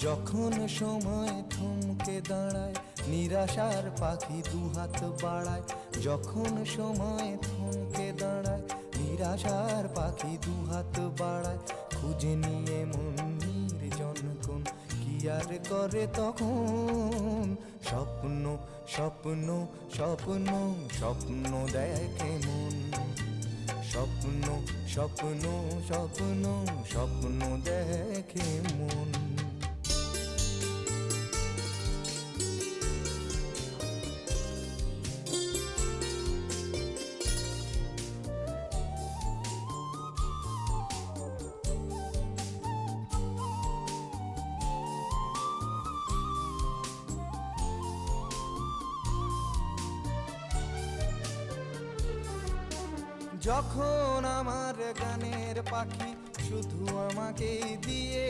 যখন সময় থমকে দাঁড়ায় নিরাশার পাখি দুহাত বাড়ায়, যখন সময় থমকে দাঁড়ায় নিরাশার পাখি দুহাত বাড়ায়, খুঁজে নিয়ে মন নির্জন কোন কি আর করে তখন। স্বপ্ন স্বপ্ন স্বপ্ন স্বপ্ন দেখে মন, স্বপ্ন স্বপ্ন স্বপ্ন স্বপ্ন দেখে মন। যখন আমার গানের পাখি শুধু আমাকে দিয়ে